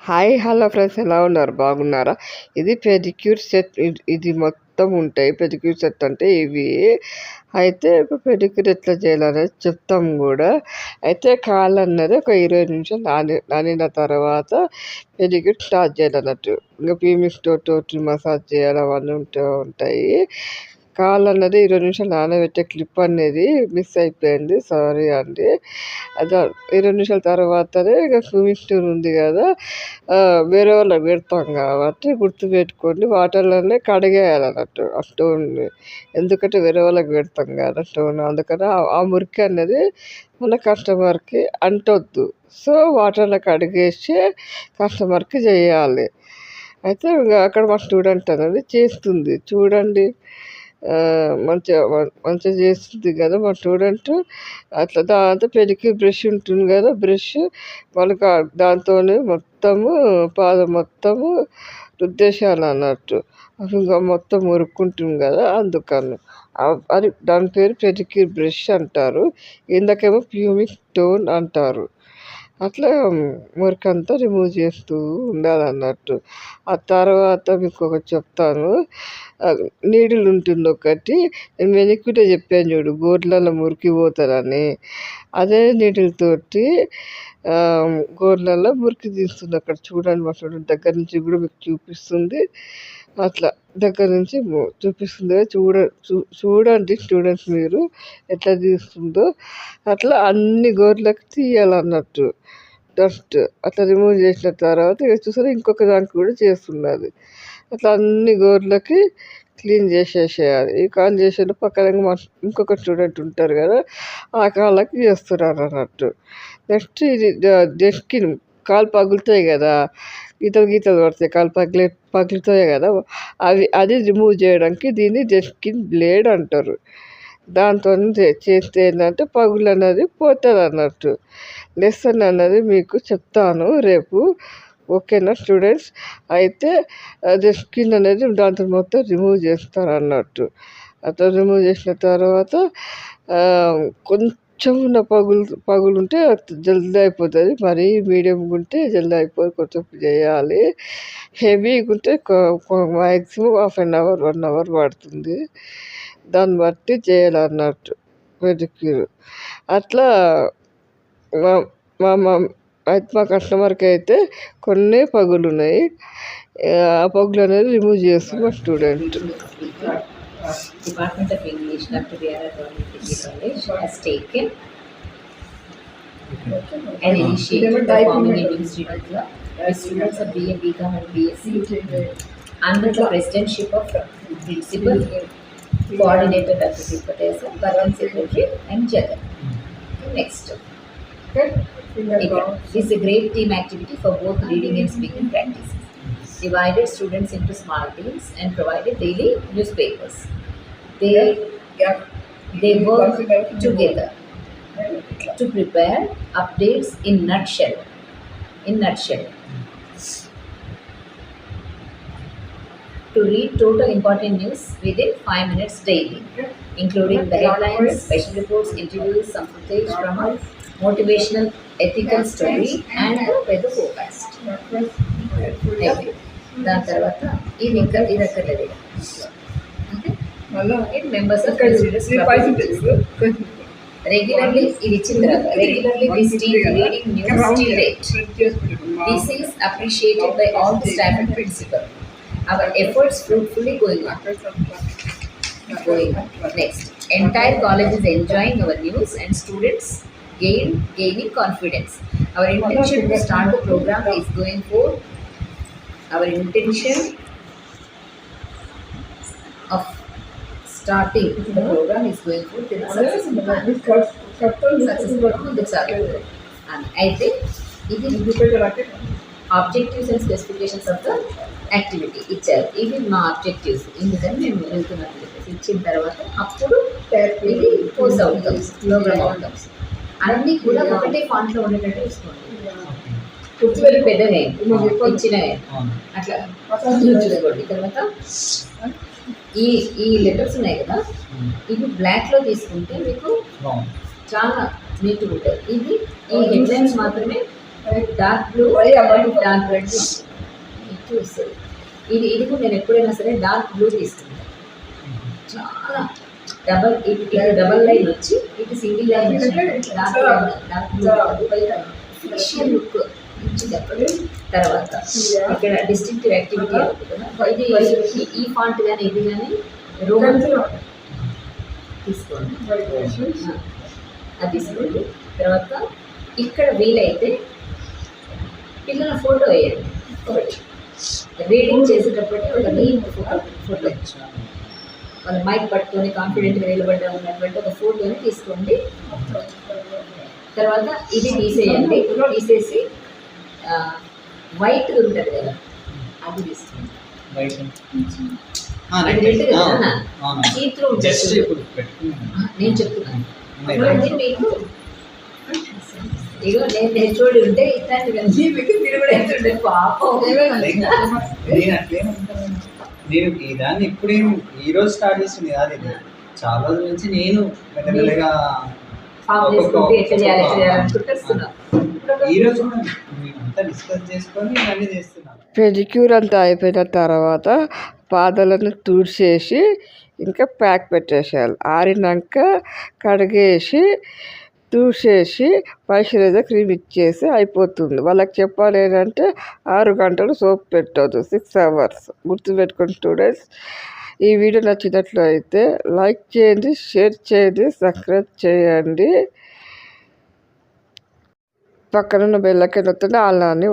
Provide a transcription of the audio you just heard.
Hi hello friends, ఎలా ఉన్నారు? బాగున్నారా? ఇది పెడిక్యూర్ సెట్. ఇది మొత్తం ఉంటాయి. పెడిక్యూర్ సెట్ అంటే ఇవి అయితే ఇప్పుడు పెడిక్యూర్ ఎట్లా చేయాలనేది చెప్తాం కూడా. అయితే కాళ్ళు అన్నది ఒక 20 నిమిషాలు నానిన తర్వాత పెడిక్యూర్ స్టార్ట్ చేయాలన్నట్టు. ఇంకా పీమిక్స్ తోటి మసాజ్ చేయాలి, అవన్నీ ఉంటాయి. కాళ్ళు అన్నది 20 నిమిషాలు నానబెట్టే క్లిప్ అనేది మిస్ అయిపోయింది, సారీ అండి. అదే 20 నిమిషాల తర్వాతనే ఇక స్విమ్మింగ్ ఉంది కదా, వేరే వాళ్ళకి పెడతాం కాబట్టి గుర్తుపెట్టుకోండి. వాటర్లోనే కడిగేయాలన్నట్టు ఆ స్టోన్ని. ఎందుకంటే వేరే వాళ్ళకి పెడతాం కదా స్టోన్, అందుకని ఆ మురికి అనేది మన కస్టమర్కి అంటొద్దు. సో వాటర్లో కడిగేసి కస్టమర్కి చేయాలి. అయితే ఇంకా అక్కడ మా స్టూడెంట్ అనేది చేస్తుంది చూడండి. మంచిగా చేస్తుంది కదా మా స్టూడెంట్. అట్లా దాంతో పెడిక్యూర్ బ్రష్ ఉంటుంది కదా, బ్రష్ మనకు దాంతో మొత్తము పాదం మొత్తము రుద్దేశాలు అన్నట్టు. ఇంకా మొత్తం మురుక్కుంటుంది కదా, అందుకని అది దాని పేరు పెడిక్యూర్ బ్రష్ అంటారు. ఇందాకేమో ప్యూమిక్ టోన్ అంటారు. అట్లా మురికంతా రిమూవ్ చేస్తూ ఉండాలన్నట్టు. ఆ తర్వాత మీకు ఒకటి చెప్తాను. నీడిల్ ఉంటుంది ఒకటి, నేను వెనక్కిటే చెప్పాను చూడు, గోర్లలో మురికి పోతారని. అదే నీడిల్ తోటి గోర్లలో మురికి తీస్తుంది. అక్కడ చూడండి, మా చూడండి దగ్గర నుంచి కూడా మీకు చూపిస్తుంది. అట్లా దగ్గర నుంచి చూపిస్తుంది. చూడండి స్టూడెంట్స్ మీరు ఎట్లా తీస్తుందో. అట్లా అన్ని గోర్లకు తీయాలన్నట్టు డస్ట్. అట్లా రిమూవ్ చేసిన తర్వాత ఇక చూసారా, ఇంకొక దానికి కూడా చేస్తున్నది. అట్లా అన్ని గోర్లకి క్లీన్ చేసేసేయాలి. ఈ కాలు చేసేది పక్కన ఇంకొక స్టూడెంట్ ఉంటారు కదా, ఆ కాళ్ళకి చేస్తున్నారు అన్నట్టు. నెక్స్ట్ ఇది డెస్కిన్ కాలు పగులుతాయి కదా, గీతలు పడతాయి, కాలు పగులుతాయి కదా, అది రిమూవ్ చేయడానికి దీన్ని డెస్కిన్ బ్లేడ్ అంటారు. దాంతో చేస్తే ఏంటంటే పగులు అన్నది పోతుంది అన్నట్టు. లెసన్ అన్నది మీకు చెప్తాను రేపు, ఓకేనా స్టూడెంట్స్? అయితే అది స్కిన్ అనేది దాంతో మొత్తం రిమూవ్ చేస్తారు అన్నట్టు. అట్లా రిమూవ్ చేసిన తర్వాత కొంచెం ఉన్న పగులు ఉంటే జల్దీ అయిపోతుంది. మరీ మీడియంగా ఉంటే జల్దీ అయిపోయి కొంచెం చేయాలి. హెవీగా ఉంటే మ్యాక్సిమం 1/2 అవర్ 1 అవర్ పడుతుంది. దాన్ని బట్టి చేయాలన్నట్టు పెడిక్యూర్. అట్లా మా కస్టమర్కి అయితే కొన్ని పగులు ఉన్నాయి. ఆ పగులు అనేది రిమూవ్ చేస్తుంది మా student. Department of English, Dr. B.R. College has taken an initiative of forming a new student club with students of BA, BCom and BSc under the presidentship of Principal, Coordinator Dr. Patel, Permanent Secretary and Jagan. Next. It is a great team activity for both reading and speaking practices. Divided students into small teams and provided daily newspapers. They work together to prepare updates in nutshell. To read total important news within 5 minutes daily, including the headlines, special reports, interviews, some footage from a motivational ethical story and the weather forecast. దాని తర్వాత ఇది అక్కర్లేదు. Members of regularly ఇది ఇచ్చిన తర్వాత regularly visiting reading news till date. This is appreciated by all the staff and principal. Our efforts fruitfully going on. Next, entire college is enjoying our news and students gaining confidence. Our intention to start the program is going for. Our intention of starting the program is going for successful. And I think it is objectives and specifications of the activity ఇచ్చారు. ఇవి మా objectives. ఎందుకని మేము వెళ్తున్నాం ఇచ్చిన తర్వాత అప్పుడు ఇది కోర్స్ అవుట్కమ్స్, ప్రోగ్రామ్ అవుట్కమ్స్ అన్నీ కూడా ఒకటే ఫాంట్లో ఉండేటట్టు తీసుకోండి. కుర్చీలు పెద్దగా ఇచ్చిన అట్లా చూసుకోండి. తర్వాత ఈ లెటర్స్ ఉన్నాయి కదా, ఇవి బ్లాక్లో తీసుకుంటే మీకు చాలా నీట్గా ఉంటుంది. ఇది ఈ హెడ్లైన్స్ మాత్రమే డార్క్ బ్లూ డార్క్ రెడ్ చూస్తుంది. ఇది కూడా నేను ఎప్పుడైనా సరే డార్క్ బ్లూ తీసుకుంటాను. చాలా డబల్ లైన్ వచ్చి ఇటు సింగిల్ లైన్ డార్క్ బ్లూ ఫిక్షియల్ లుక్ ఇచ్చేటప్పుడు. తర్వాత ఇక్కడ డిస్టింక్టివ్ యాక్టివిటీ ఇది ఈ ఫాంట్ కానీ ఇది కానీ రోమన్ తీసుకోండి, అది తీసుకోండి. తర్వాత ఇక్కడ వీలైతే పిల్లల ఫోటో వేయండి ఒకటి, రీడింగ్ చేసేటప్పటికి ఒక నీట్ ఫోటో వాళ్ళ మైక్ పట్టుకొని కాన్ఫిడెంట్గా నిలబడ్డా ఉన్నటువంటి ఒక ఫోటోని తీసుకోండి. తర్వాత ఇది తీసేయండి, తీసేసి వైట్ ఉంటుంది కదా అది తీసుకోండి. నేను చెప్తున్నాను అది మీకు ఇగో నేను చూడి ఉంటే ఇట్లాంటివన్నీ మీకు తిరుగుడైతుండే పాపం. నేను ఈ దాన్ని ఇప్పుడేం ఈ రోజు స్టార్ట్ చేసింది కాదు, ఇది చాలా రోజుల నుంచి నేను మెల్లమెల్లగా ఈ రోజు కూడా మేమంతా డిస్కస్ చేసుకొని ఇవన్నీ చేస్తున్నాం. పెడిక్యూర్ అంతా అయిపోయిన తర్వాత పాదాలను తుడిచేసి ఇంకా ప్యాక్ పెట్టేసేయాలి. ఆరినాక కడిగేసి తుడిచేసి మాయిశ్చరైజర్ క్రీమ్ ఇచ్చేసి అయిపోతుంది. వాళ్ళకి చెప్పాలి ఏంటంటే 6 గంటలు సోప్ పెట్టొద్దు, 6 hours. గుర్తుపెట్టుకొని 2 days. ఈ వీడియో నచ్చినట్లయితే లైక్ చేయండి, షేర్ చేయండి, సబ్స్క్రైబ్ చేయండి. పక్కనున్న బెల్ ఐకాన్ నొత్తండి, ఆల్ అని